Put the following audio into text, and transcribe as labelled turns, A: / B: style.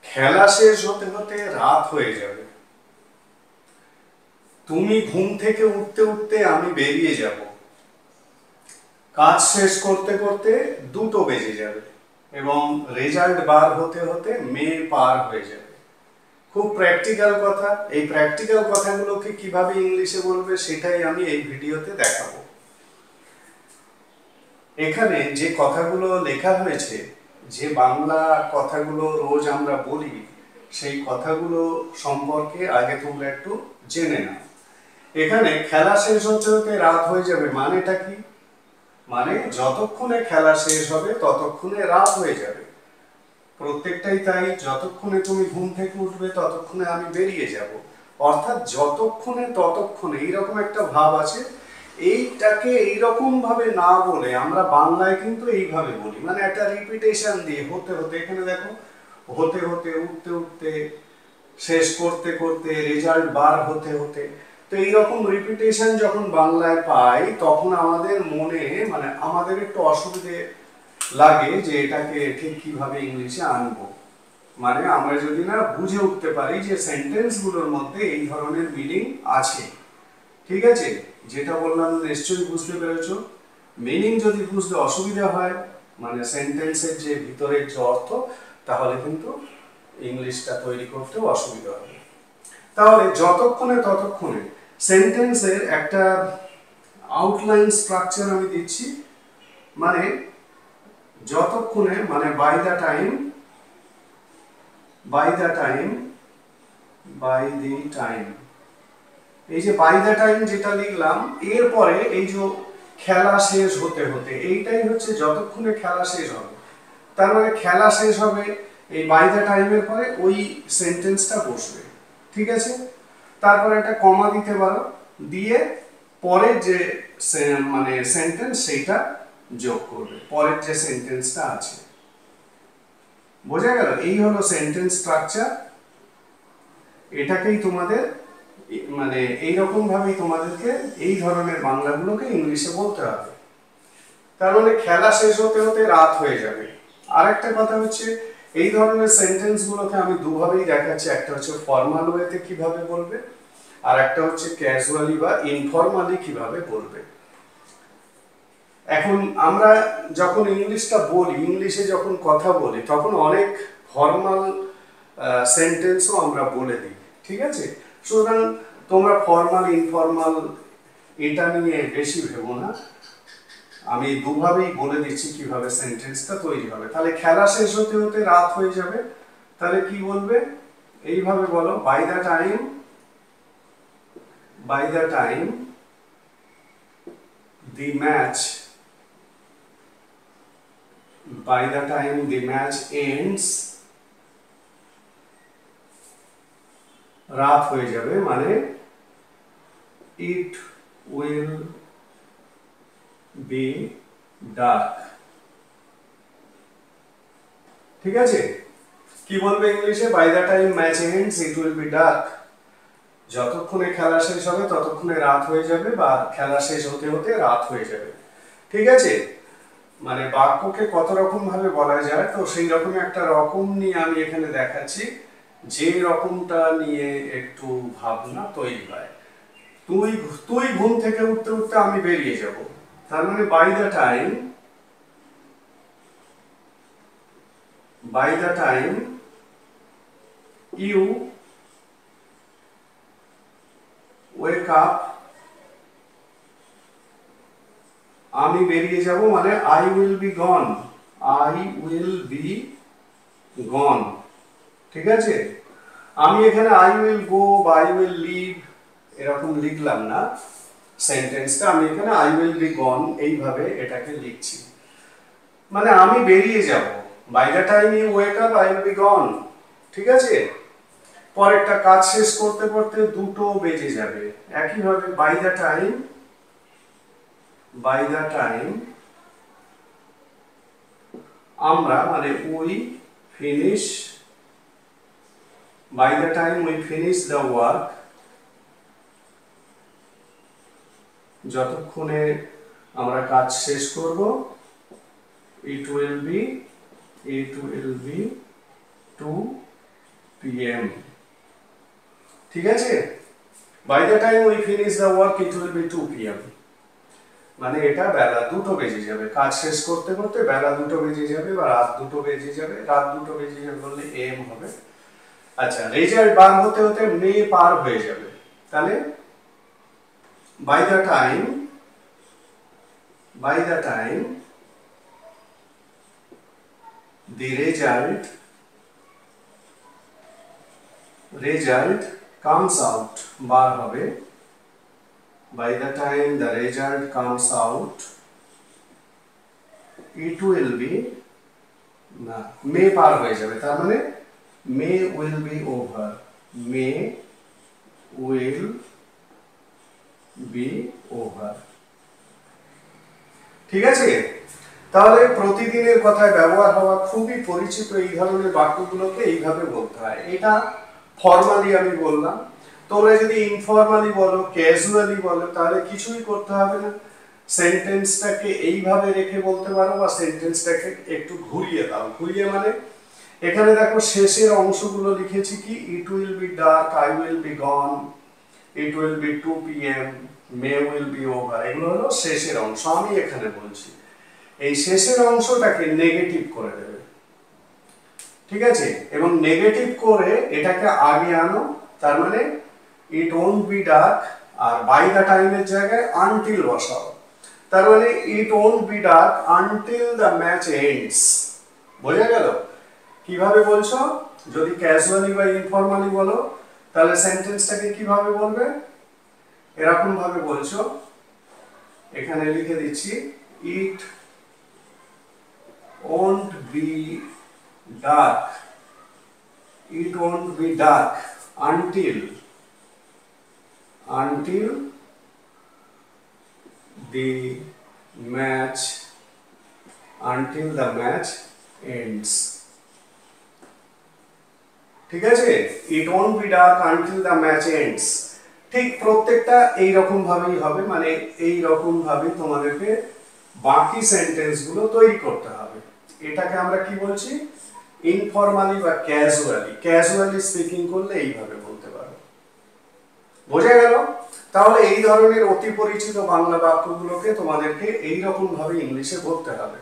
A: খেলা শেষ হতে হতে রাত হয়ে যাবে, তুমি ঘুম থেকে উঠতে উঠতে আমি বেরিয়ে যাব, কাজ শেষ করতে করতে 2টো বেজে যাবে এবং রেজাল্ট বার হতে হতে মে পার হয়ে যাবে। খুব প্র্যাকটিক্যাল কথা। এই প্র্যাকটিক্যাল কথাগুলোকে কিভাবে ইংলিশে বলবে সেটাই আমি এই ভিডিওতে দেখাবো। এখানে যে কথাগুলো লেখা হয়েছে, যে বাংলা কথাগুলো রোজ আমরা বলি, সেই কথাগুলো সম্পর্কে আগে তোমরা একটু জেনে নাও। এখানে খেলা শেষ হতে হতে রাত হয়ে যাবে মানেটা কি? মানে যতক্ষণে খেলা শেষ হবে ততক্ষণে রাত হয়ে যাবে। প্রত্যেকটাই তাই, যতক্ষণে তুমি ঘুম থেকে উঠবে ততক্ষণে আমি বেরিয়ে যাব, অর্থাৎ যতক্ষণে ততক্ষণে এইরকম একটা ভাব আছে। এইটাকে এইরকম ভাবে না বলে আমরা বাংলায় কিন্তু এইভাবে বলি, মানে একটা রিপিটেশন দিয়ে হতে হতে, এখানে দেখো হতে হতে, উঠতে উঠতে, শেষ করতে করতে, রেজাল্ট বার হতে হতে। তো এইরকম রিপিটেশন যখন বাংলায় পাই তখন আমাদের মনে মানে আমাদের একটু অসুবিধে লাগে যে এটাকে ঠিক কিভাবে ইংলিশে আনবো। মানে আমরা যদি না বুঝে উঠতে পারি যে সেন্টেন্স গুলোর মধ্যে এই ধরনের মিনিং আছে। ঠিক আছে, যেটা বললাম নিশ্চয়ই বুঝতে পেরেছো। মিনিং যদি বুঝতে অসুবিধা হয়, মানে সেন্টেন্সের যে ভিতরের যে অর্থ, তাহলে কিন্তু ইংলিশটা তৈরি করতেও অসুবিধা হবে। তাহলে যতক্ষণে ততক্ষণে সেন্টেন্সের একটা আউটলাইন স্ট্রাকচার আমি দিচ্ছি, মানে যতক্ষণে, মানে by the time, by the time, by the time. এই যে বাই দ্য টাইম যেটা লিখলাম, এরপরে এই যে খেলা শেষ হতে হতে, এইটাই হচ্ছে যতক্ষণে খেলা শেষ হবে। তার মানে খেলা শেষ হবে, এই বাই দ্য টাইমের পরে ওই সেন্টেন্সটা বসবে। ঠিক আছে, তারপরে একটা কমা দিতে পারো, দিয়ে পরের যে মানে সেন্টেন্স সেইটা যোগ করবে, পরের যে সেন্টেন্সটা আছে। বোঝা গেল? এই হলো সেন্টেন্স স্ট্রাকচার। এটাকেই তোমাদের মানে এইরকম ভাবেই তোমাদেরকে এই ধরনের বাংলাগুলোকে ইংলিশে বলতে হবে। তার মানে খেলা শেষ হতে হতে রাত হয়ে যাবে। আরেকটা কথা হচ্ছে, এই ধরনের সেন্টেন্স গুলোকে আমি দুভাবেই দেখাচ্ছি। একটা হচ্ছে ফর্মাল ওয়েতে কিভাবে বলবে, আর একটা হচ্ছে ক্যাজুয়ালি বা ইনফর্মালি কিভাবে বলবে। এখন আমরা যখন ইংলিশটা বলি, ইংলিশে যখন কথা বলি, তখন অনেক ফর্মাল সেন্টেন্সও আমরা বলে দিই। ঠিক আছে, সুতরাং তোমরা ফর্মাল ইনফর্মাল এটা নিয়ে বেশি ভেবো না, আমি দুভাবেই বলে দিচ্ছি কিভাবে সেন্টেন্সটা তৈরি হবে। তাহলে খেলা শেষ হতে হতে রাত হয়ে যাবে, তাহলে কি বলবে? এইভাবে বলো, by the time, by the time the match, by the time the match ends, রাত হয়ে যাবে, মানে it will be dark। ঠিক আছে, কি বলবে ইংলিশে? By the time match ends it will be dark. যতক্ষণে খেলা শেষ হবে ততক্ষণে রাত হয়ে যাবে, বা খেলা শেষ হতে হতে রাত হয়ে যাবে। ঠিক আছে, মানে বাক্যকে কত রকম ভাবে বলা যায়, তো সেই রকম একটা রকম নিয়ে আমি এখানে দেখাচ্ছি, যে রকমটা নিয়ে একটু ভাবনা তৈরি হয়। তুই তুই ঘুম থেকে উঠতে উঠতে আমি বেরিয়ে যাব, তার মানে by the time, by the time you wake up, আমি বেরিয়ে যাব, মানে I will be gone, I will be gone. ঠিক আছে, আমি এখানে আই উইল গো বা আই উইল লিভ এরকম লিখলাম না সেন্টেন্সটা, আমি এখানে আই উইল বি গন এইভাবে এটাকে লিখছি, মানে আমি বেরিয়ে যাব। By the time you wake up I will be gone. ঠিক আছে, পরেরটা কাজ শেষ করতে করতে 2টো বেজে যাবে। একইভাবে by the time, by the time আমরা, মানে we finish, by the time we finish the work, যতক্ষণে আমরা কাজ শেষ করব, it will be 2 p.m. ঠিক আছে, by the time we finish the work it will be 2 p.m. মানে এটা বেলা 2টো বেজে যাবে, কাজ শেষ করতে করতে বেলা 2টো বেজে যাবে বা রাত 2টো বেজে যাবে, রাত 2টো বেজে যাবে বললে এম হবে। আচ্ছা, রেজাল্ট বার হতে হতে মে পার হয়ে যাবে, তাহলে by the time the result comes out, বার হবে, by the time the result comes out it will be, না মে পার হয়ে যাবে, তার মানে মে will be over, may will be over। ঠিক আছে, তাহলে প্রতিদিনের কথায় ব্যবহার হওয়া খুবই পরিচিত এই ধরনের বাক্যগুলোকে এইভাবে বলতে হয়। এটা ফর্মালি আমি বললাম, তোমরা যদি ইনফর্মালি বলো, ক্যাজুয়ালি বলো, তাহলে কিছুই করতে হবে না, সেন্টেন্সটাকে এইভাবে রেখে বলতে পারো বা সেন্টেন্সটাকে একটু ঘুরিয়ে দাও। ঘুরিয়ে মানে এখানে দেখো শেষের অংশগুলো লিখেছি কি, ইট will be dark, I will be gone, it will B 2 p.m, May will be over, এগুলো হলো শেষের অংশ। আমি এখানে বলছি এই শেষের অংশটাকে নেগেটিভ করে দেবে, ঠিক আছে, এবং নেগেটিভ করে এটাকে আগে আনো, তার মানে ইট ওন্ট বি ডার্ক, আর বাই দ্য টাইমের জায়গায় আনটিল বসাও, তার মানে it won't be dark until the match ends. বোঝা গেল কিভাবে বলছো? যদি ক্যাজুয়ালি বা ইনফর্মালি বলো তাহলে সেন্টেন্সটাকে কিভাবে বলবে, এরকম ভাবে বলছো, এখানে লিখে দিচ্ছি, ইট won't be dark, it won't be dark until the match ends। ঠিক আছে, it won't be dark until the match ends, ঠিক প্রত্যেকটা এই রকম ভাবেই হবে, মানে এই রকম ভাবে তোমাদেরকে বাকি সেন্টেন্স গুলো তৈরি করতে হবে। এটাকে আমরা কি বলছি, ইনফর্মালি বা ক্যাজুয়ালি স্পিকিং করলে এইভাবে বলতে পারো। বোঝা গেল? তাহলে এই ধরনের অতি পরিচিত বাংলা বাক্যগুলোকে তোমাদেরকে এই রকম ভাবে ইংলিশে বলতে হবে।